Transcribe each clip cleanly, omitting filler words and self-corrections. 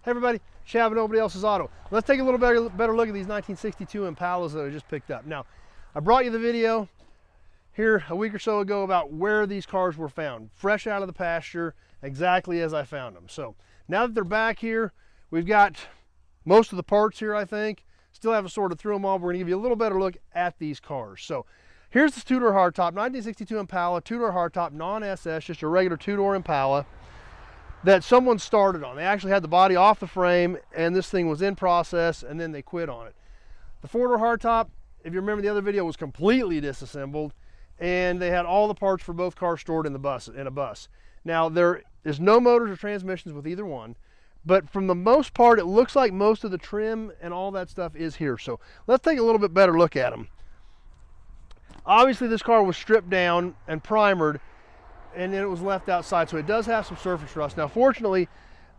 Hey everybody, Chevy Nobody Else's Auto. Let's take a little better look at these 1962 Impalas that I just picked up. Now, I brought you the video here a week or so ago about where these cars were found, fresh out of the pasture, exactly as I found them. So now that they're back here, we've got most of the parts here, I think. Still haven't sorted through them all. We're gonna give you a little better look at these cars. So here's this two-door hardtop, 1962 Impala, two-door hardtop, non-SS, just a regular two-door Impala that someone started on. They actually had the body off the frame and this thing was in process and then they quit on it. The four-door hardtop, if you remember the other video, was completely disassembled and they had all the parts for both cars stored in a bus. Now there is no motors or transmissions with either one, but from the most part it looks like most of the trim and all that stuff is here. So let's take a little bit better look at them. Obviously this car was stripped down and primered and then it was left outside, so it does have some surface rust. Now fortunately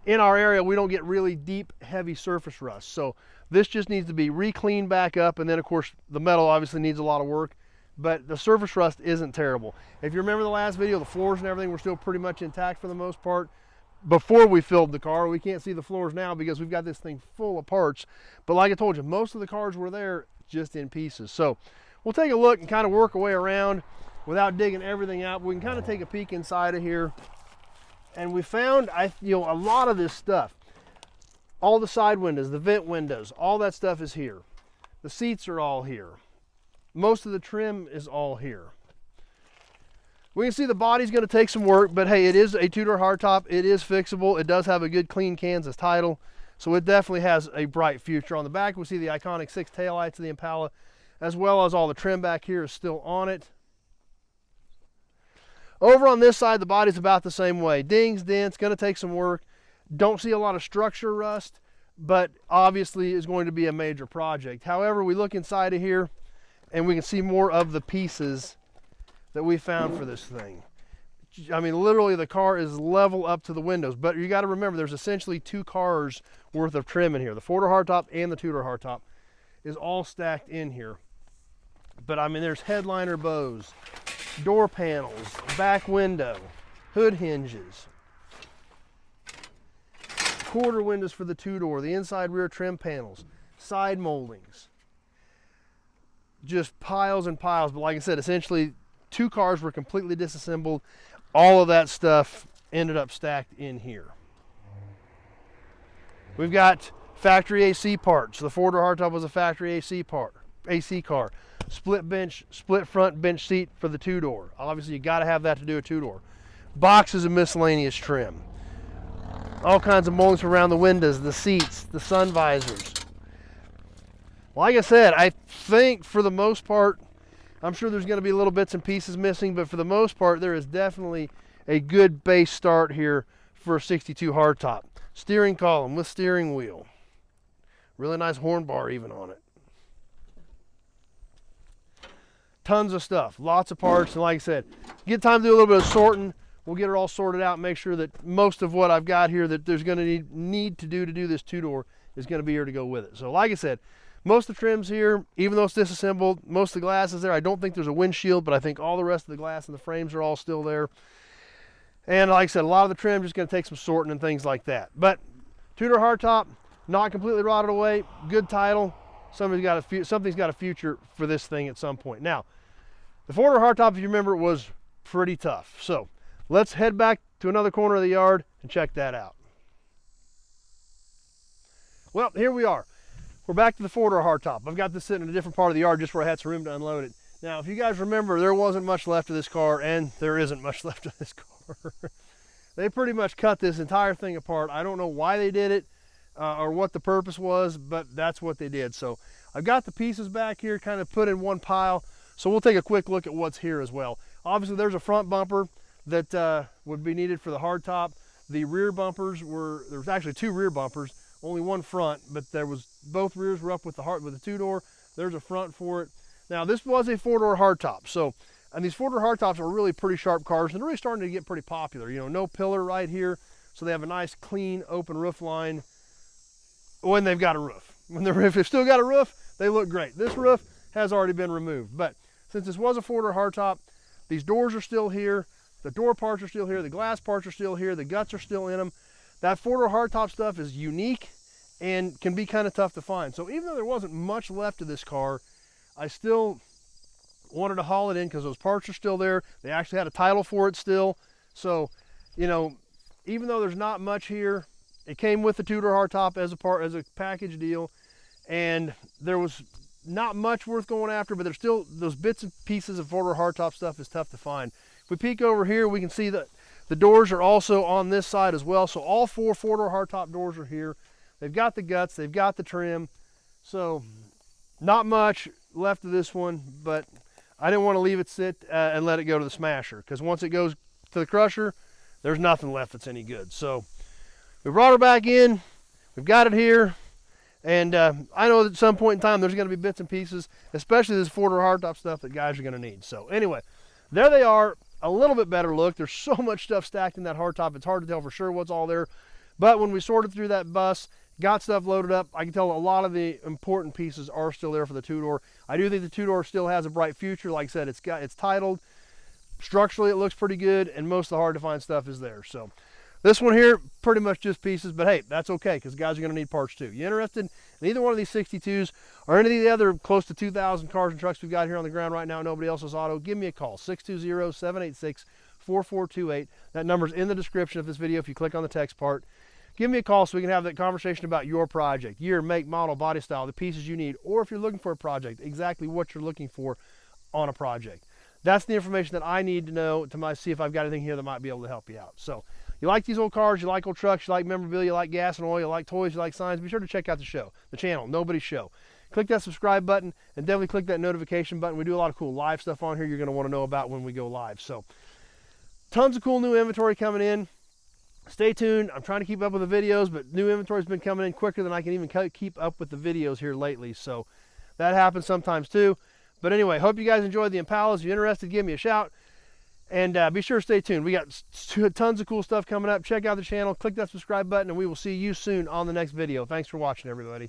in our area we don't get really deep heavy surface rust, so this just needs to be re-cleaned back up, and then of course the metal obviously needs a lot of work, but the surface rust isn't terrible. If you remember the last video, the floors and everything were still pretty much intact for the most part before we filled the car. We can't see the floors now because we've got this thing full of parts, but like I told you, most of the cars were there just in pieces. So we'll take a look and kind of work our way around without digging everything out. We can kind of take a peek inside of here, and we found a lot of this stuff. All the side windows, the vent windows, all that stuff is here. The seats are all here. Most of the trim is all here. We can see the body's going to take some work, but hey, it is a two-door hardtop. It is fixable. It does have a good clean Kansas title, so it definitely has a bright future. On the back we see the iconic 6 taillights of the Impala, as well as all the trim back here is still on it. Over on this side, the body's about the same way. Dings, dents, going to take some work. Don't see a lot of structure rust, but obviously is going to be a major project. However, we look inside of here and we can see more of the pieces that we found for this thing. I mean, literally the car is level up to the windows, but you got to remember there's essentially 2 cars worth of trim in here. The 4-door hardtop and the 2-door hardtop is all stacked in here. But I mean, there's headliner bows, door panels, back window, hood hinges, quarter windows for the 2-door, the inside rear trim panels, side moldings, just piles and piles. But like I said, essentially 2 cars were completely disassembled. All of that stuff ended up stacked in here. We've got factory AC parts. The 4-door hardtop was a factory AC car. Split bench, split front bench seat for the 2-door. Obviously you got to have that to do a 2-door. Boxes of miscellaneous trim. All kinds of moldings around the windows, the seats, the sun visors. Like I said, I think for the most part, I'm sure there's going to be little bits and pieces missing, but for the most part there is definitely a good base start here for a 62 hardtop. Steering column with steering wheel. Really nice horn bar even on it. Tons of stuff, lots of parts, and like I said, get time to do a little bit of sorting. We'll get it all sorted out and make sure that most of what I've got here that there's going to need to do this 2-door is going to be here to go with it. So like I said, most of the trim's here, even though it's disassembled. Most of the glass is there. I don't think there's a windshield, but I think all the rest of the glass and the frames are all still there. And like I said, a lot of the trim just going to take some sorting and things like that. But 2-door hardtop, not completely rotted away, good title. Something's got a future for this thing at some point. Now, the 4-door hardtop, if you remember, was pretty tough. So let's head back to another corner of the yard and check that out. Well, here we are. We're back to the 4-door hardtop. I've got this sitting in a different part of the yard just where I had some room to unload it. Now, if you guys remember, there wasn't much left of this car, and there isn't much left of this car. They pretty much cut this entire thing apart. I don't know why they did it or what the purpose was, but that's what they did. So I've got the pieces back here kind of put in one pile. So we'll take a quick look at what's here as well. Obviously there's a front bumper that would be needed for the hardtop. The rear bumpers there was actually 2 rear bumpers, only 1 front, but both rears were up with the 2-door. There's a front for it. Now this was a 4-door hardtop. So, and these 4-door hardtops are really pretty sharp cars and they're really starting to get pretty popular. You know, no pillar right here. So they have a nice clean open roof line when they've got a roof. If they've still got a roof, they look great. This roof has already been removed, but since this was a 4-door hardtop, these doors are still here, the door parts are still here, the glass parts are still here, the guts are still in them. that four-door hardtop stuff is unique and can be kind of tough to find. So even though there wasn't much left of this car, I still wanted to haul it in because those parts are still there. They actually had a title for it still. So, you know, even though there's not much here, it came with the two-door hardtop as a package deal, and there was not much worth going after, but there's still those bits and pieces of four-door hardtop stuff is tough to find. If we peek over here, we can see that the doors are also on this side as well. So all four-door hardtop doors are here. They've got the guts, they've got the trim. So not much left of this one, but I didn't want to leave it sit and let it go to the smasher, because once it goes to the crusher, there's nothing left that's any good. So we brought her back in, we've got it here, and I know that at some point in time there's going to be bits and pieces, especially this four-door hardtop stuff that guys are going to need. So anyway, there they are, a little bit better look. There's so much stuff stacked in that hardtop, it's hard to tell for sure what's all there. But when we sorted through that bus, got stuff loaded up, I can tell a lot of the important pieces are still there for the two-door. I do think the two-door still has a bright future. Like I said, it's titled. Structurally, it looks pretty good, and most of the hard-to-find stuff is there. So this one here, pretty much just pieces, but hey, that's okay, because guys are going to need parts too. You interested in either one of these 62s or any of the other close to 2,000 cars and trucks we've got here on the ground right now, Nobody Else's Auto, give me a call, 620-786-4428. That number's in the description of this video if you click on the text part. Give me a call so we can have that conversation about your project, year, make, model, body style, the pieces you need, or if you're looking for a project, exactly what you're looking for on a project. That's the information that I need to know to see if I've got anything here that might be able to help you out. So you like these old cars, you like old trucks, you like memorabilia, you like gas and oil, you like toys, you like signs, be sure to check out the channel, Nobody's Show. Click that subscribe button and definitely click that notification button. We do a lot of cool live stuff on here you're going to want to know about when we go live. So tons of cool new inventory coming in. Stay tuned. I'm trying to keep up with the videos, but new inventory's been coming in quicker than I can even keep up with the videos here lately. So that happens sometimes too. But anyway, hope you guys enjoyed the Impalas. If you're interested, give me a shout. And be sure to stay tuned. We got tons of cool stuff coming up. Check out the channel, click that subscribe button, and we will see you soon on the next video. Thanks for watching, everybody.